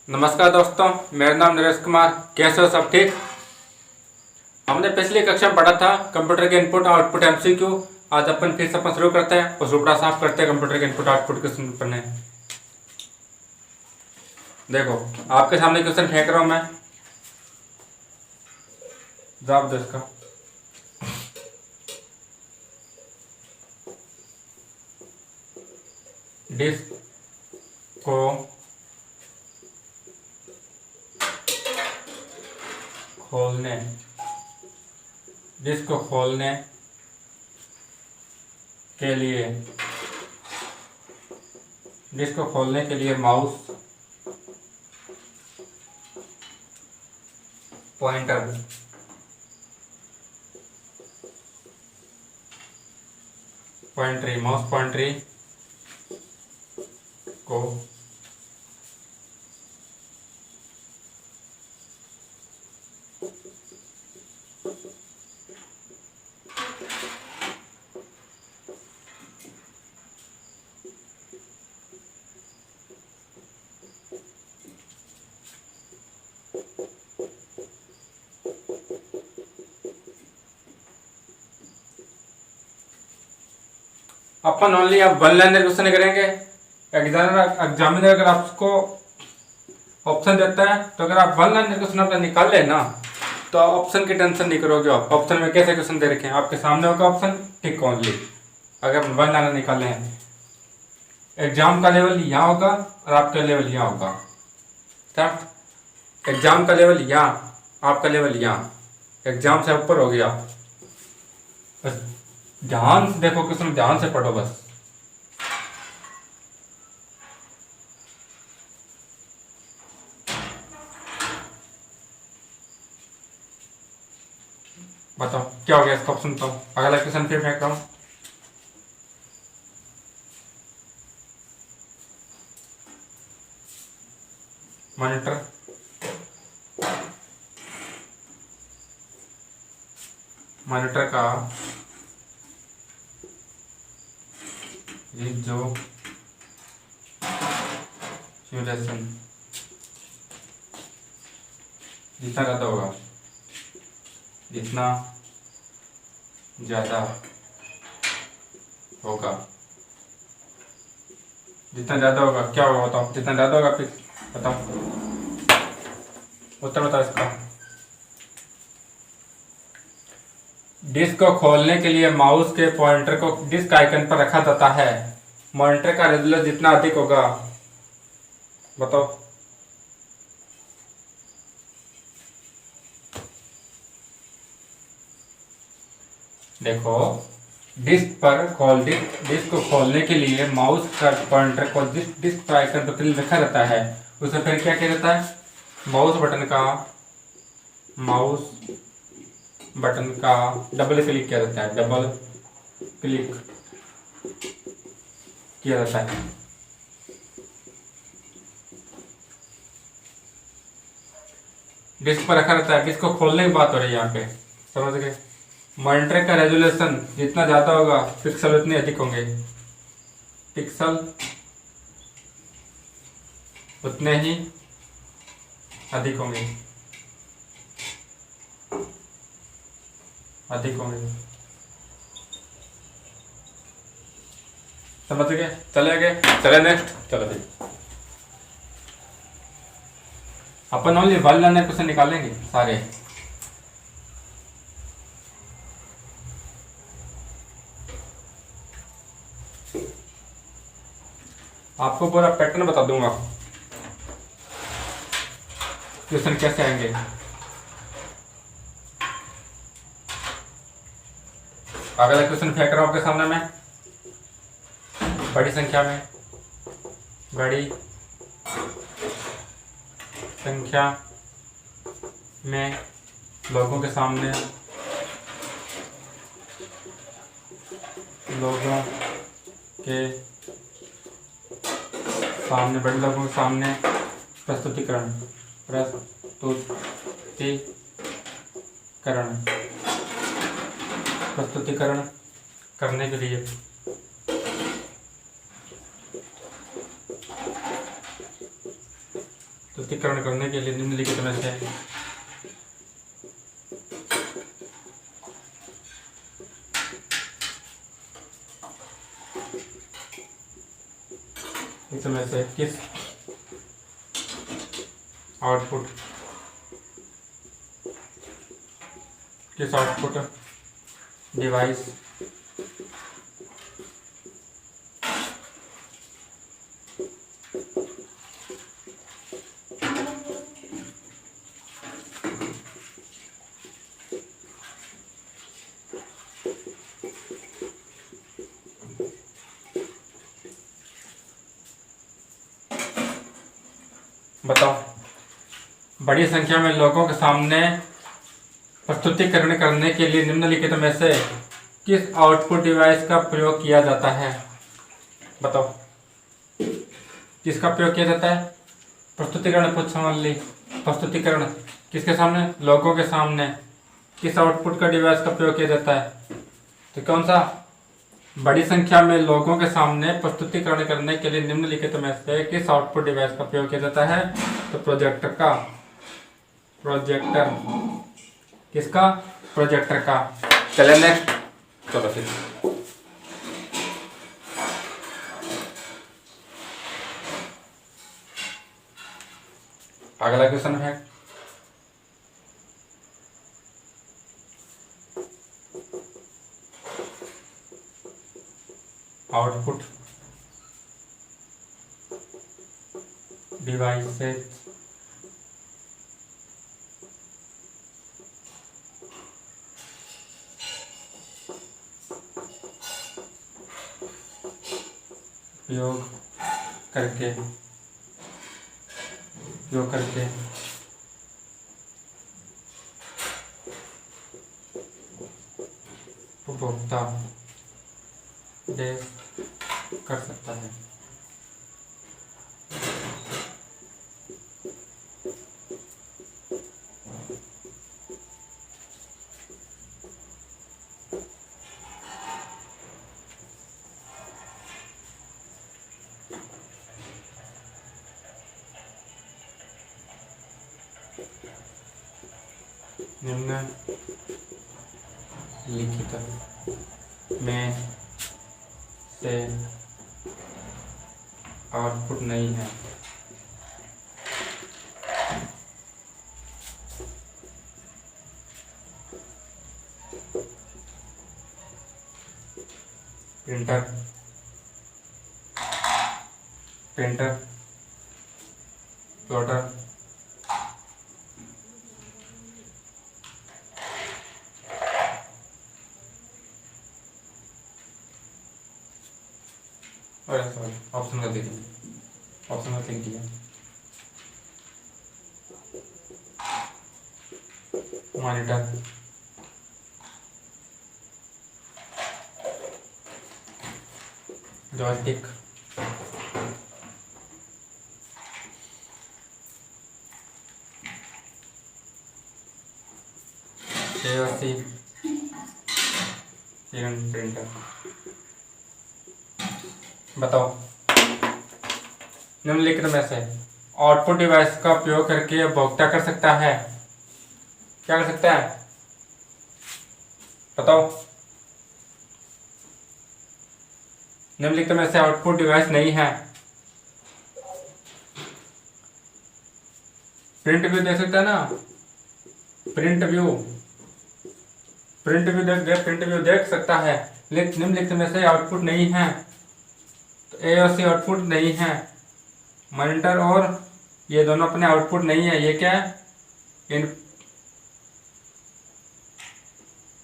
नमस्कार दोस्तों, मेरा नाम नरेश कुमार। कैसे हो सब ठीक? हमने पिछली कक्षा में पढ़ा था कंप्यूटर के इनपुट आउटपुट एमसीक्यू। आज अपन फिर से शुरू करते हैं और रुपड़ा साफ करते हैं कंप्यूटर के इनपुट आउटपुट क्वेश्चन पढ़ने। देखो आपके सामने क्वेश्चन फेंक रहा हूं मैं, जवाब दो इसका। डिस्क को खोलने डिस्क को खोलने के लिए माउस पॉइंटर माउस पॉइंटरी को अपन ओनली अब वन लाइनर क्वेश्चन करेंगे। एग्जामिनर अगर आपको ऑप्शन देता है तो अगर आप वन लाइनर क्वेश्चन अपना निकाल लेना तो ऑप्शन की टेंशन नहीं करोगे। आप ऑप्शन में कैसे क्वेश्चन दे रखे हैं आपके सामने होगा ऑप्शन, टिक ओनली। अगर वन लाइनर निकाले हैं, एग्जाम का लेवल यहाँ होगा और आपका लेवल यहाँ होगा। ठीक, एग्जाम का लेवल यहाँ, आपका लेवल यहाँ, एग्जाम से ऊपर हो गया। बस ध्यान से देखो क्वेश्चन, ध्यान से पढ़ो बस। बताओ क्या हो गया इसका ऑप्शन। तो अगला क्वेश्चन फिर फेंक रहा हूं। मॉनिटर का रिजोल्यूशन जितना ज़्यादा होगा, जितना ज़्यादा होगा क्या होगा बताओ। जितना ज़्यादा होगा फिर बताओ, उत्तर बताओ इसका। डिस्क को खोलने के लिए माउस के पॉइंटर को डिस्क आइकन पर रखा जाता है। मॉनिटर का रेजोल्यूशन जितना अधिक होगा, बताओ। देखो डिस्क को खोलने के लिए माउस का पॉइंटर को डिस्क आइकन पर रखा जाता है। उसे फिर क्या किया जाता है, माउस बटन का डबल क्लिक किया जाता है। डिस्क पर रखा रहता है। डिस्क को खोलने की बात हो रही है यहाँ पे, समझ गए। मॉनिटर का रेजोल्यूशन जितना ज्यादा होगा, पिक्सल उतने अधिक होंगे, पिक्सल उतने ही अधिक होंगे। समझ गए। चले नेक्स्ट। चलो भाई, अपन ओनली वन लाइनर क्वेश्चन निकालेंगे सारे। आपको पूरा पैटर्न बता दूंगा क्वेश्चन कैसे आएंगे। अगला क्वेश्चन फेंक रहा हूं आपके सामने में। बड़ी संख्या में लोगों के सामने बड़े लोगों के सामने प्रस्तुतिकरण करने के लिए प्रस्तुतिकरण करने के लिए निम्नलिखित में से इसमें से किस आउटपुट डिवाइस बताओ, बड़ी संख्या में लोगों के सामने प्रस्तुतिकरण करने के लिए निम्नलिखित में से किस आउटपुट डिवाइस का प्रयोग किया जाता है? बताओ, किसका प्रयोग किया जाता है? प्रस्तुतिकरण प्रस्तुतिकरण किसके सामने? लोगों के सामने। किस आउटपुट का डिवाइस का प्रयोग किया जाता है? तो कौन सा? बड़ी संख्या में लोगों के सामने प्रस्तुतिकरण करने के लिए निम्नलिखित में से किस आउटपुट डिवाइस का प्रयोग किया जाता है? तो प्रोजेक्टर का। प्रोजेक्टर किसका? प्रोजेक्टर का। चले नेक्स्ट, चलो फिर अगला क्वेश्चन है, आउटपुट डिवाइसेस उपयोग करके उपभोक्ता दे कर सकता है। निम्नलिखित में से आउटपुट नहीं है। प्रिंटर प्लॉटर और ऑप्शन का देखिए, ऑप्शन का क्लिक किया, मॉनिटर, जॉयस्टिक, AOC, प्रिंटर। बताओ, निम्नलिखित में से आउटपुट डिवाइस का उपयोग करके उपभोक्ता कर सकता है? क्या कर सकता है? बताओ। निम्नलिखित में से आउटपुट डिवाइस नहीं है। प्रिंट व्यू देख सकता है ना, प्रिंट व्यू देख सकता है, लेकिन निम्नलिखित में से आउटपुट नहीं है। तो AOC आउटपुट नहीं है, मॉनिटर और ये दोनों अपने आउटपुट नहीं है। ये क्या है?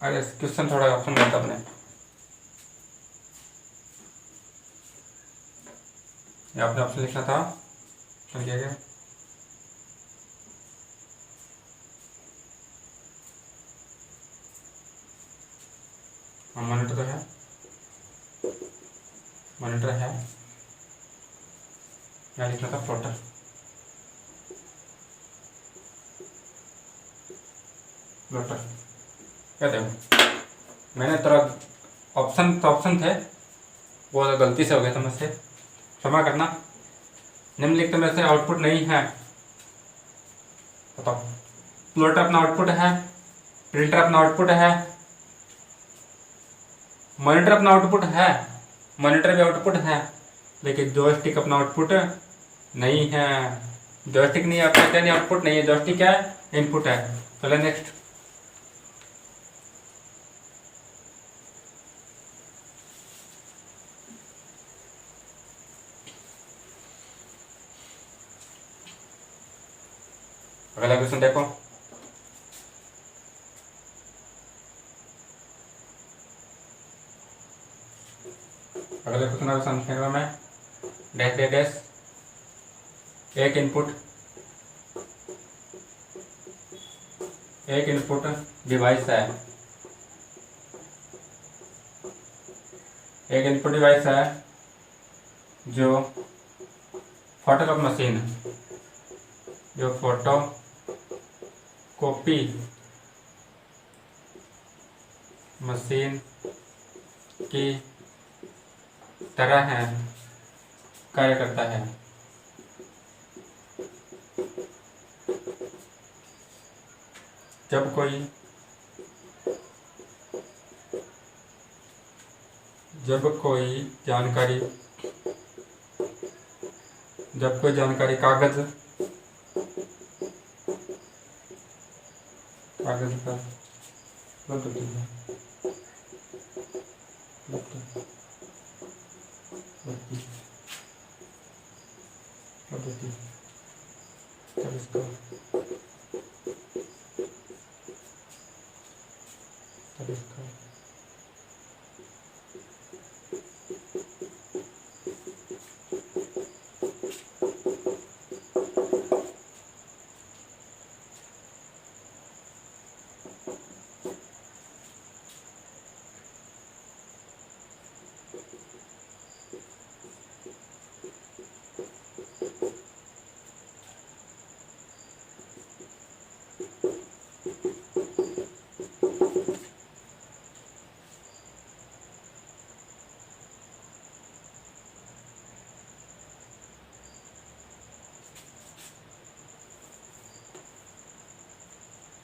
अरे क्वेश्चन थोड़ा ऑप्शन करता अपने, आपने ऑप्शन लिखा था, चल गया। मॉनिटर तो है, मॉनिटर है, क्या लिखना था? प्लॉटर। क्या देखो, मैंने थोड़ा ऑप्शन थे वो गलती से हो गया था मुझसे, क्षमा करना। निम्नलिखित में से आउटपुट नहीं है। बताओ, प्लॉटर अपना आउटपुट है, प्रिंटर अपना आउटपुट है, मॉनिटर अपना आउटपुट है, मॉनिटर भी आउटपुट है, लेकिन जॉयस्टिक अपना आउटपुट नहीं है। जॉयस्टिक नहीं है, आपका क्या नहीं, आउटपुट नहीं है, जॉयस्टिक क्या है, इनपुट है। चलो नेक्स्ट। अगला क्वेश्चन देखो। अगले क्वेश्चन का समझेगा मैं। डैश डैश डैश, एक इनपुट डिवाइस है, एक इनपुट डिवाइस है जो फोटोकॉपी मशीन, जो फोटो कॉपी मशीन की तरह है, कार्य करता है। जब कोई जानकारी कागज पर उपलब्ध होती है,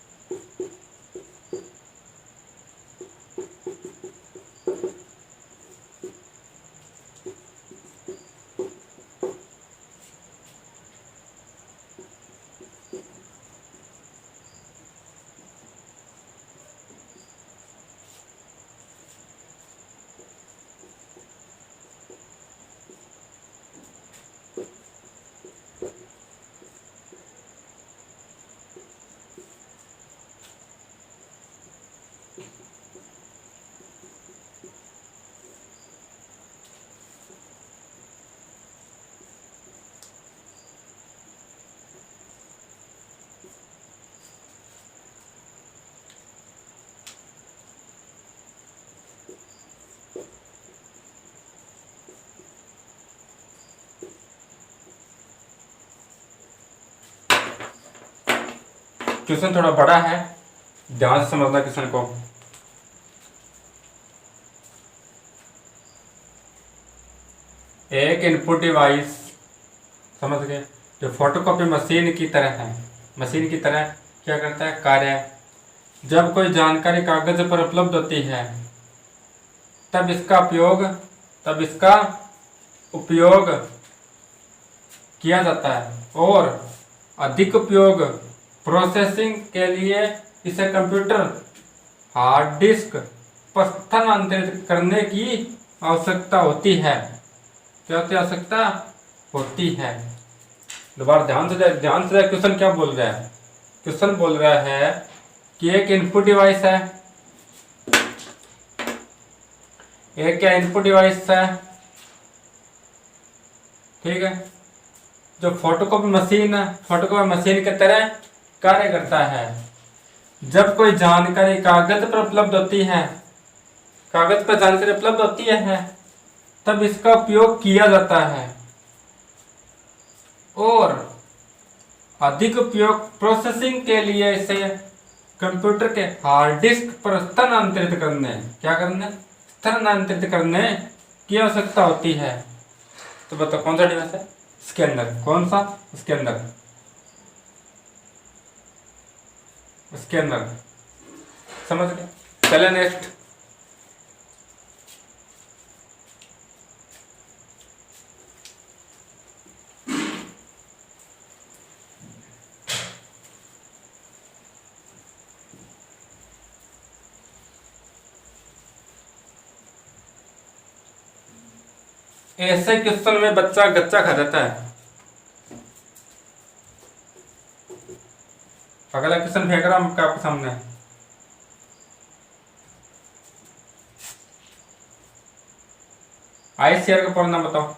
तब इसका क्वेश्चन थोड़ा बड़ा है, ध्यान से समझना क्वेश्चन को। एक इनपुट डिवाइस, समझ गए, जो फोटोकॉपी मशीन की तरह है, मशीन की तरह क्या करता है, कार्य। जब कोई जानकारी कागज पर उपलब्ध होती है तब इसका उपयोग किया जाता है, और अधिक उपयोग प्रोसेसिंग के लिए इसे कंप्यूटर हार्ड डिस्क पर स्थानांतरित करने की आवश्यकता होती है। क्या आवश्यकता होती है? दोबारा ध्यान से क्वेश्चन क्या बोल रहा है। क्वेश्चन बोल रहा है कि एक इनपुट डिवाइस है, एक क्या इनपुट डिवाइस है, ठीक है, जो फोटोकॉपी मशीन की तरह कार्य करता है। जब कोई जानकारी कागज पर उपलब्ध होती है, कागज पर जानकारी उपलब्ध होती है, तब इसका उपयोग किया जाता है, और अधिक उपयोग प्रोसेसिंग के लिए इसे कंप्यूटर के हार्ड डिस्क पर स्थानांतरित करने की आवश्यकता होती है। तो बताओ कौन सा डिवाइस है इसके अंदर, कौन सा इसके अंदर? उसके अंदर, समझ गए। चले नेक्स्ट। ऐसे क्वेश्चन में बच्चा गच्चा खा जाता है। अगला क्वेश्चन फेंक रहा हूं आपके सामने। आईसीआर का पूरा नाम बताओ।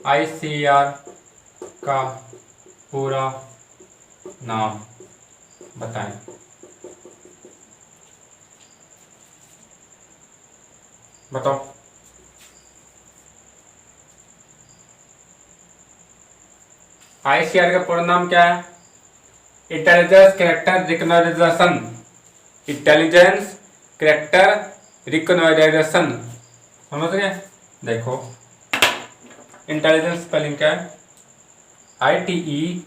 आईसीआर का पूरा नाम बताएं। बताओ। आईसीआर का पूरा नाम क्या है? Intelligence character recognition. Intelligence character recognition, समझ गए। देखो इंटेलिजेंस स्पेलिंग क्या है? ITE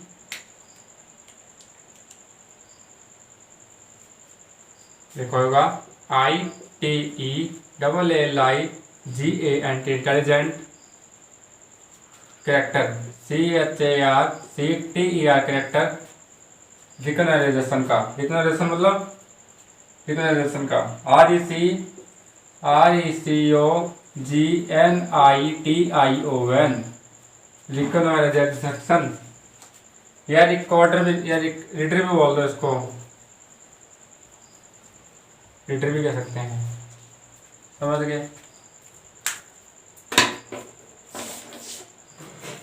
देखो होगा ITELLIGANT intelligent character CHARCTER character recognition का। रिकॉग्निशन मतलब रिकॉग्निशन का RECOGNITION रिकॉग्निशन, या रिकॉर्डर भी या रीडर भी बोल दो इसको, रीडर भी कह सकते हैं, समझ गए।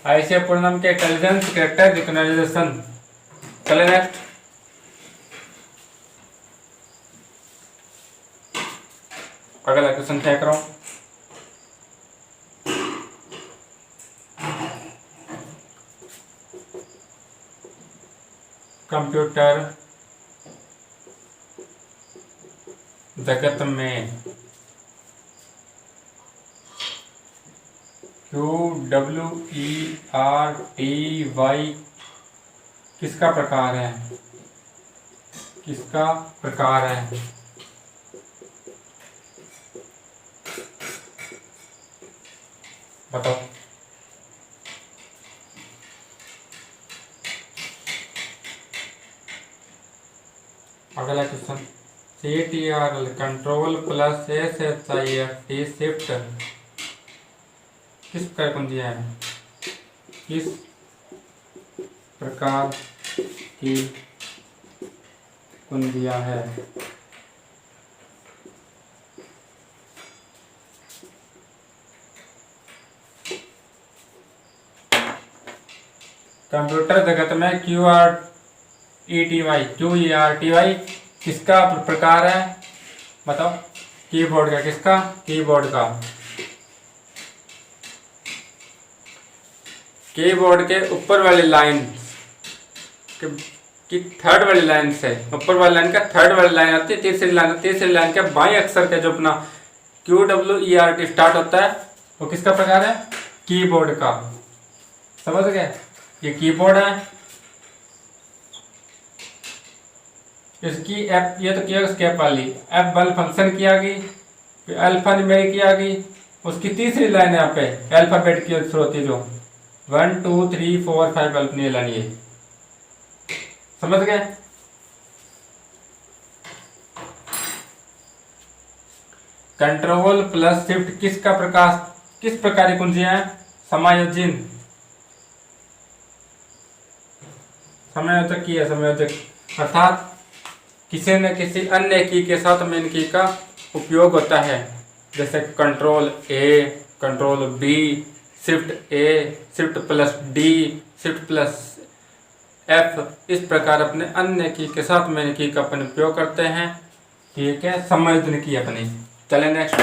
ऐसे पूर्ण नाम के इंटेलिजेंस कैरेक्टर रिकॉग्निशन। चले नेक्स्ट। अगला क्वेश्चन फेंक रहा हूं। कंप्यूटर जगत में QWERTY किसका प्रकार है? किसका प्रकार है? बताओ। अगला question CTRL control plus SHIFT shift किस प्रकार को दिया है? किस प्रकार की कुंदिया है? कंप्यूटर जगत में QWERTY किसका प्रकार है? बताओ। कीबोर्ड का। किसका? कीबोर्ड का। कीबोर्ड के ऊपर वाली लाइन की थर्ड वाली लाइन से, ऊपर वाली लाइन का थर्ड वाली लाइन आती है, तीसरी लाइन, तीसरी लाइन के बाएं अक्षर का जो अपना QWERT स्टार्ट होता है वो किसका प्रकार है? कीबोर्ड का। समझ गए। ये कीबोर्ड है। इसकी एफ, ये तो किया स्केप वाली एफ बल फंक्शन की आ गई, अल्फा न्यूमेरिक की आ गई। उसकी तीसरी लाइन यहाँ पे अल्फाबेट की शुरू होती है जो 1 2 3 4 5 अल्फनी लाइन, ये समझ गए। कंट्रोल प्लस शिफ्ट किसका प्रकाश, किस प्रकार की कुंजियां हैं? समायोजन, समायोजक की है। समायोजक अर्थात किसी न किसी अन्य की के साथ में इनकी का उपयोग होता है, जैसे control A, control B, shift A, shift plus D, shift plus F, इस प्रकार अपने अन्य की के साथ में इनकी का अपन उपयोग करते हैं। ठीक है, समायोजन की अपनी। चले नेक्स्ट।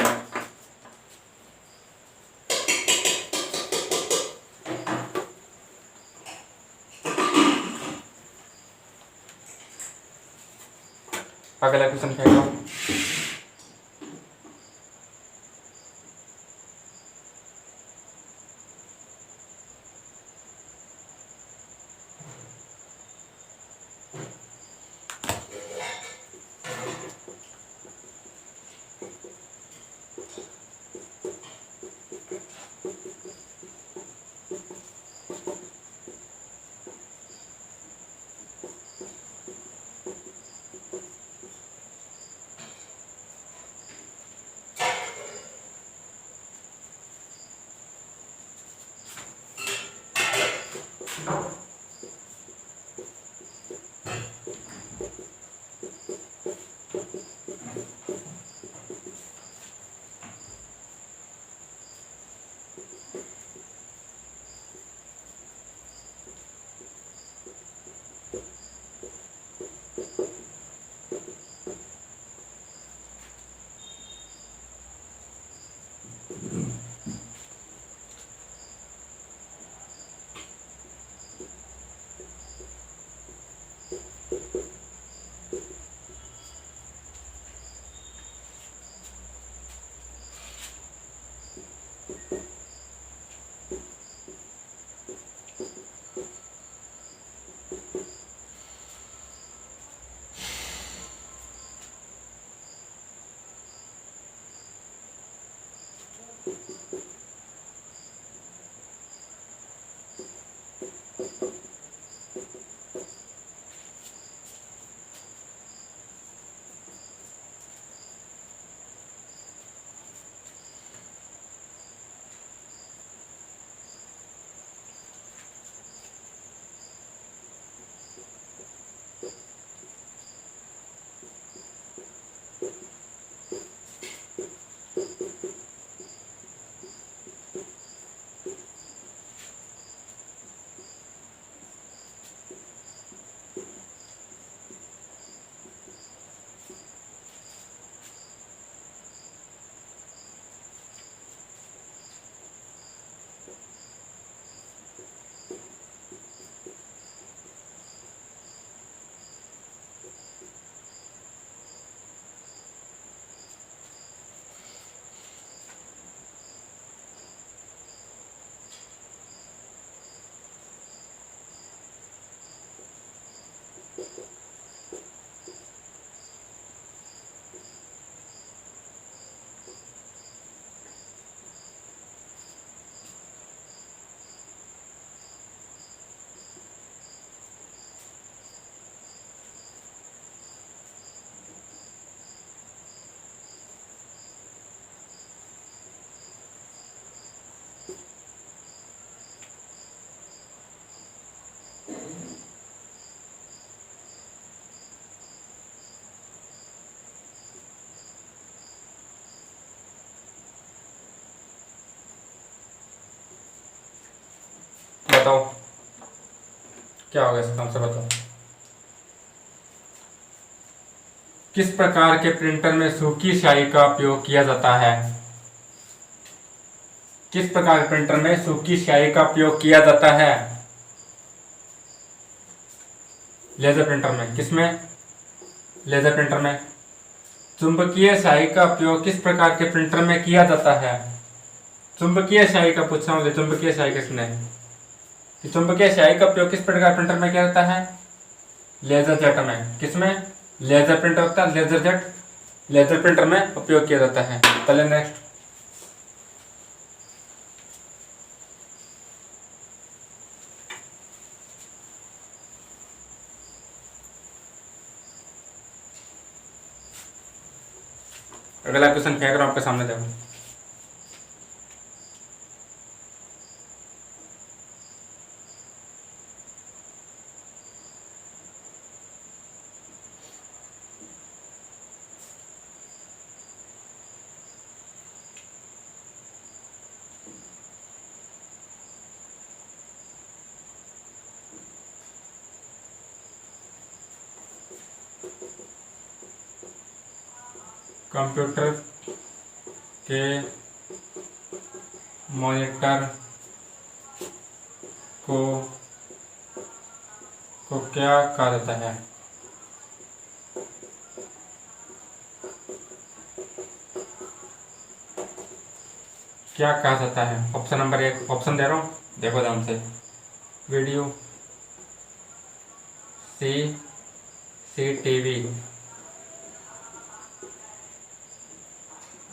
अगला क्वेश्चन फेंको। बताओ क्या होगा इसका आंसर बताओ। किस प्रकार के प्रिंटर में सूखी स्याही का उपयोग किया जाता है? किस प्रकार के प्रिंटर में सूखी स्याही का उपयोग किया जाता है? लेजर प्रिंटर में। किसमें? लेजर प्रिंटर में। चुंबकीय स्याही का उपयोग किस प्रकार के प्रिंटर में किया जाता है? चुंबकीय स्याही का पूछ रहा हूँ। चुंबकीय स्याही किसने? चुंबकीय स्याही का उपयोग किस प्रकार प्रिंटर में किया जाता है? लेजर जेट में। किसमें? लेजर प्रिंटर होता है, लेजर जेट, लेजर प्रिंटर में उपयोग किया जाता है। चलिए नेक्स्ट। अगला क्वेश्चन फेंक रहा हूं आपके सामने, देखो। कंप्यूटर के मॉनिटर को क्या कहा जाता है? क्या कहा जाता है? ऑप्शन नंबर 1, ऑप्शन दे रहा हूँ, देखो ध्यान से। Video, CCTV,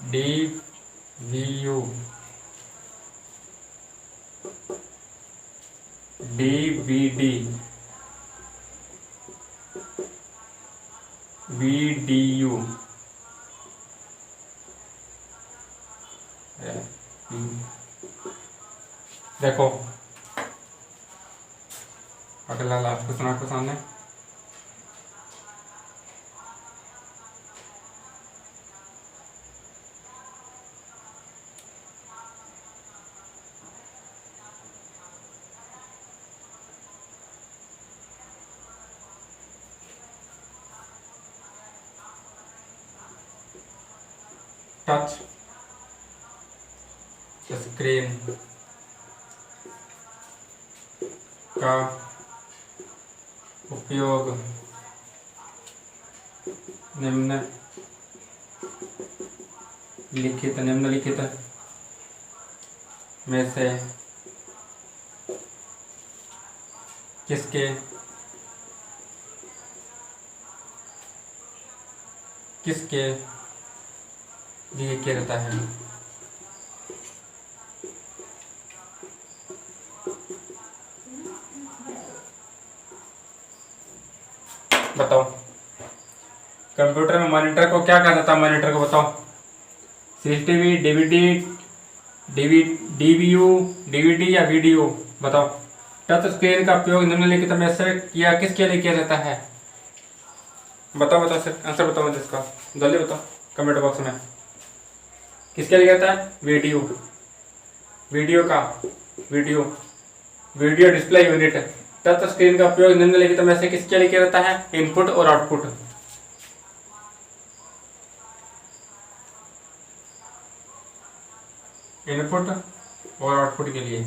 DVU, DVD, VDU, देखो अगला लास्ट क्वेश्चन आपके सामने। टच स्क्रीन का उपयोग निम्नलिखित में से किसके लिए किया जाता है? बताओ। कंप्यूटर में मॉनिटर को क्या कहा जाता है? मॉनिटर को बताओ। CCTV, DVU, DVD या VDU? बताओ। टच स्क्रीन का उपयोग निम्नलिखित में से किसके लिए किया जाता है? बताओ सर, आंसर बताओ मुझे इसका, जल्दी बताओ कमेंट बॉक्स में। किसके लिए कहता है? Video display unit. Touch screen का उपयोग निम्नलिखित में से किसके लिए किया जाता है? इनपुट और आउटपुट। इनपुट और आउटपुट के लिए।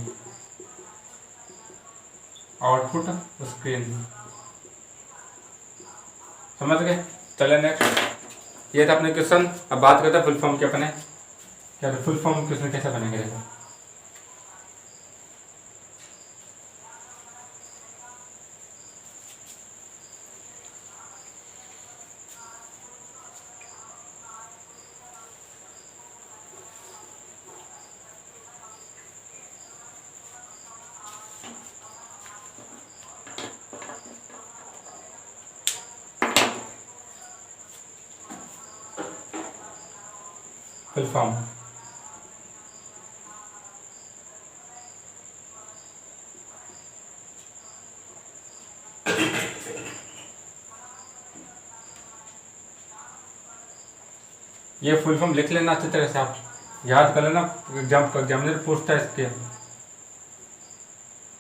आउटपुट स्क्रीन, समझ गए? चले नेक्स्ट। ये था अपने क्वेश्चन। अब बात करते हैं फुल फॉर्म के अपने। क्या फुल फॉर्म क्वेश्चन कैसे बनेंगे? देखो, फुल फॉर्म। ये फुल फॉर्म लिख लेना अच्छी तरह से, आप याद कर लेना, एग्जामिनर पूछता है इसके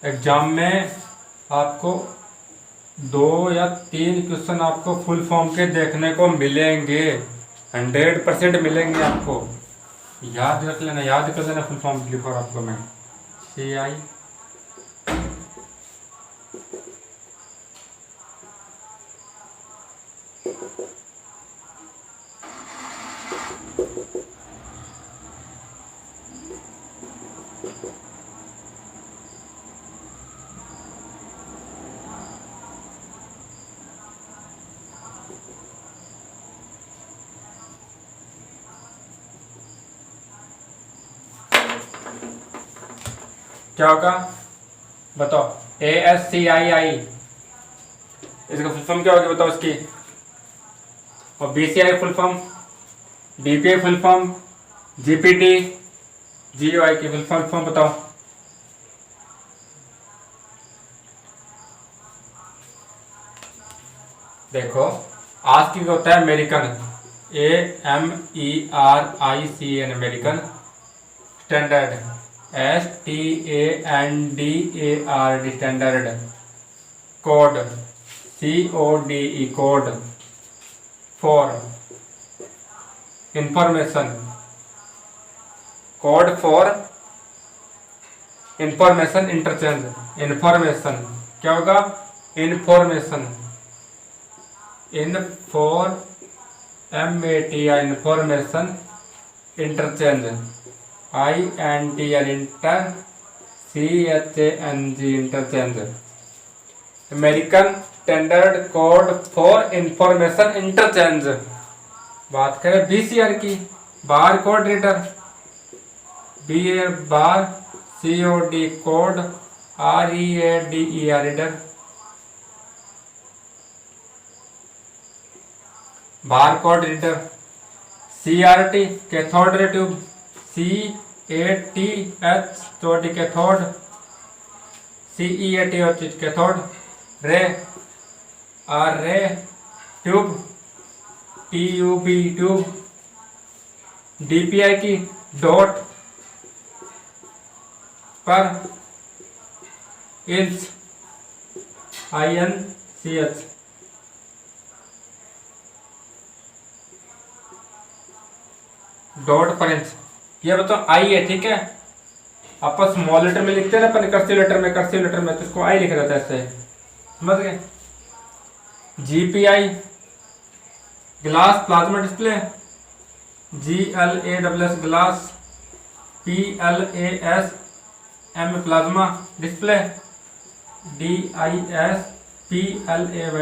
एग्जाम में। आपको 2 या 3 क्वेश्चन आपको फुल फॉर्म के देखने को मिलेंगे, 100% मिलेंगे आपको। याद रख लेना, याद कर लेना फुल फॉर्म लिखो आपको मैं। CI क्या होगा बताओ? ASCII, इसका फुल फॉर्म क्या होगा बताओ इसकी? और BCI full form, BPI full form, GPT, GOI की फुल फॉर्म बताओ। देखो आज की होता है American, AMERICAN, American standard, STANDARD, standard, code, CODE, code for information, code for information interchange. Information क्या होगा? Information, information interchange, INTR, inter, CHANG, interchange. American standard code for information interchange. बात करें BCR की, बार कोड रीडर, बार COD, code READER, reader, bar code reader. CRT, cathode ray tube, CATH, चोटी cathode, CEAT, cathode ray, ray tube, TUB, tube. DPI की dot पर inch, INCH। Dot पर inch, ये बताओ आई है, ठीक है। आपस स्मॉल लेटर में लिखते हैं ना अपन, कर्सिव लेटर में, तो इसको आई लिखा जाता है ऐसे, समझ गए। GPI glass plasma display, GLASS glass, PLASM plasma display, DISPLAY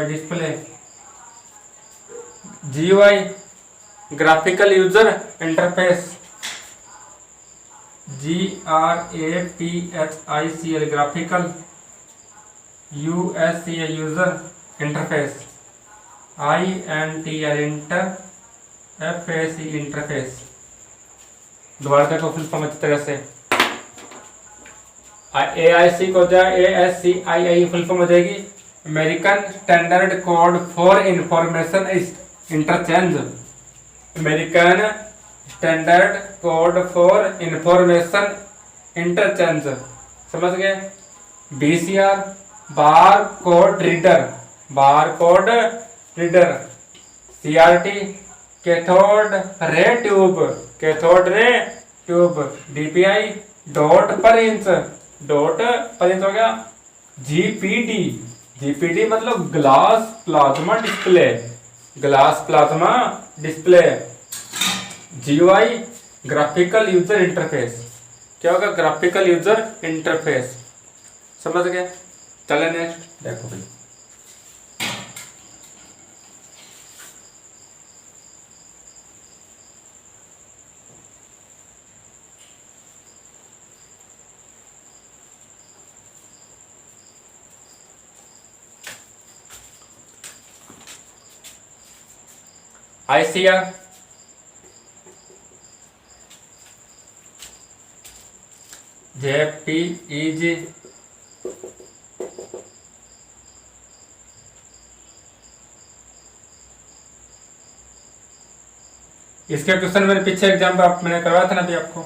display. GUI graphical user interface, GRAPHICL graphical, USCA user interface, INTR FAC interface. दोबारा देखो फुल फॉर्म अच्छी तरह से। AIC को जाए, ASCII फुल फॉर्म हो जाएगी American standard code for information interchange. American standard code for information interchange, समझ गए। BCR bar code reader, CRT cathode ray tube, DPI dot पर इंच, हो गया। GPD मतलब glass plasma display. GUI graphical user interface, क्या होगा? Graphical user interface, समझ गए। चले नेक्स्ट देखो भाई। ICR JPEG इसके क्वेश्चन मेरे पीछे एग्जाम पे मैंने करवाया था ना अभी आपको।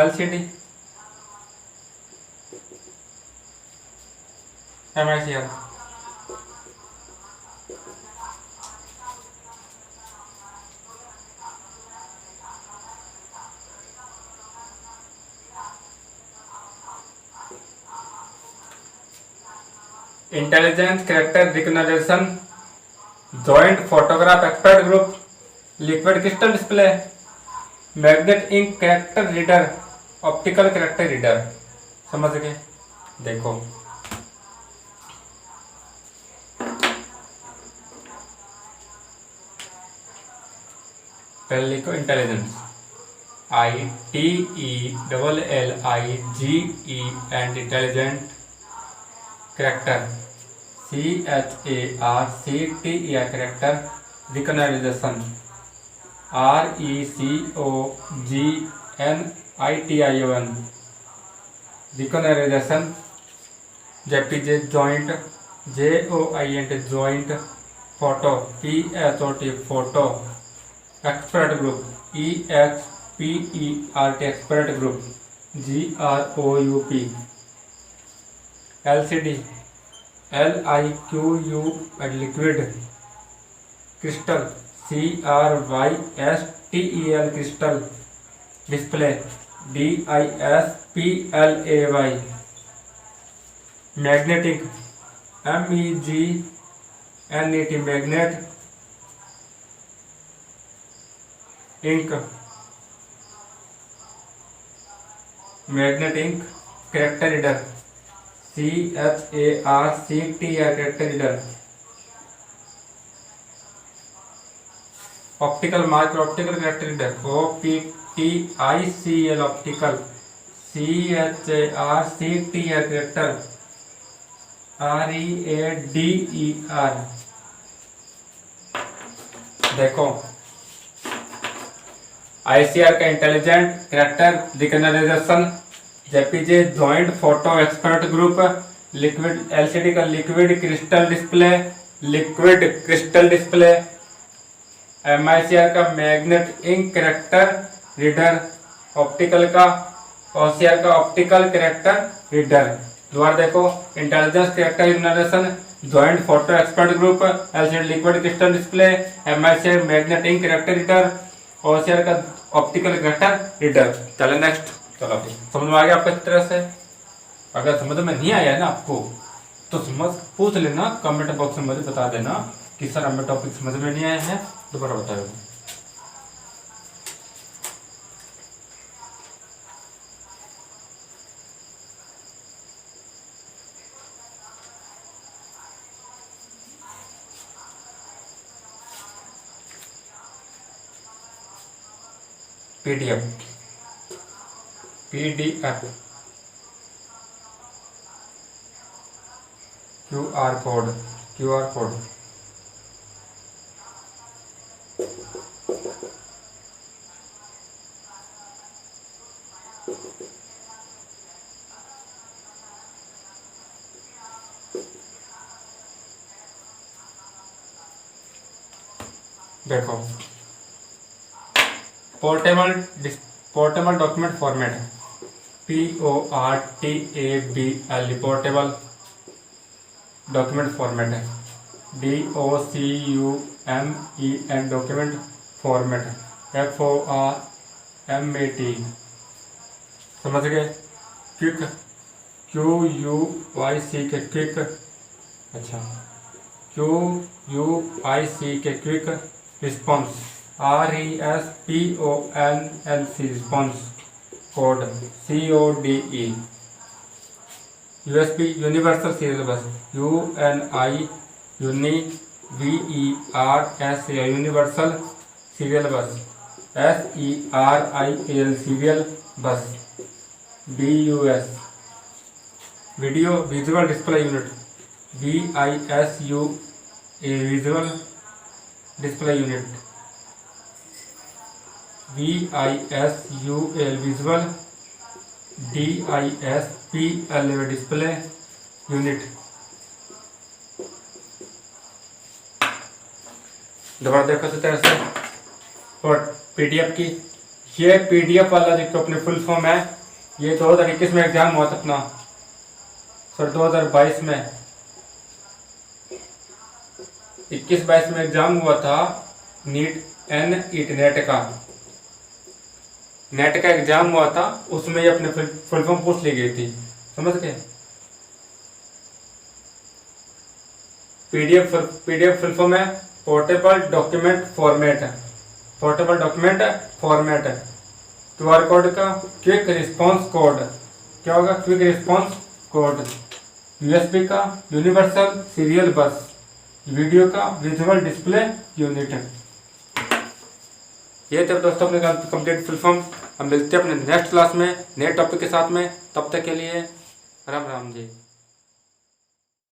LCD MICR intelligence character recognition joint photograph expert group liquid crystal display magnet ink character reader optical character reader. समझ गए? देखो पहले लिखो intelligence ITELLIGE and intelligent character CHARCTER character recognition RECOGNITION recognition JPG joint JOINT joint photo PHOT photo expert group EXPERT expert group GROUP LCD LIQU liquid crystal CRYSTEL crystal display DISPLAY magnetic MEGNET magnet ink magnet ink character reader CHARCTER character reader optical micro optical character reader OPTICL optical CHARCTER character READER। देखो ICR का intelligent character recognition JPG joint photo expert group liquid LCD का liquid crystal display MICR का magnet ink character reader optical का OCR का optical character reader. दोबारा देखो intelligence character recognition joint photo expert group LCD liquid crystal display MICR magnet ink character reader OCR का optical character reader. चलो next. चलो समझ में आ गया आपको इस तरह से? अगर समझ में नहीं आया ना आपको तो समझ पूछ लेना, कमेंट बॉक्स में मुझे बता देना कि सर हमें टॉपिक समझ में नहीं आया है, दोबारा बताओ। PDF QR कोड देखो portable document format PORTABL portable document format है DOCUMEN डॉक्यूमेंट फॉर्मेट FORMAT समझ गए? क्विक QUIC के क्विक, अच्छा QUIC के quick response RESPONSE response code CODE USB universal serial बस UNI VERS यूनिवर्सल सीरियल बस SERIAL serial बस BUS video visual display unit VISU visual display unit VISUL visual DISPLA display unit. दोबारा देखो तो ऐसे। और PDF की, ये PDF वाला जो अपने फुल फॉर्म है, ये 2021 में एग्जाम हुआ था अपना, सर 2022 में 21-22 में एग्जाम हुआ था NEET नेट का एग्जाम हुआ था, उसमें ये अपने फुल फॉर्म पूछ ली गई थी, समझ गए। PDF फुल फॉर्म है portable document format. QR code का क्विक रिस्पांस कोड, क्या होगा, क्विक रिस्पांस कोड। USB का यूनिवर्सल सीरियल बस। वीडियो का विजुअल डिस्प्ले यूनिट। ये थे दोस्तों अपने कंप्लीट फुल फॉर्म। हम मिलते हैं अपने नेक्स्ट क्लास में नए टॉपिक के साथ में, तब तक के लिए राम राम जी।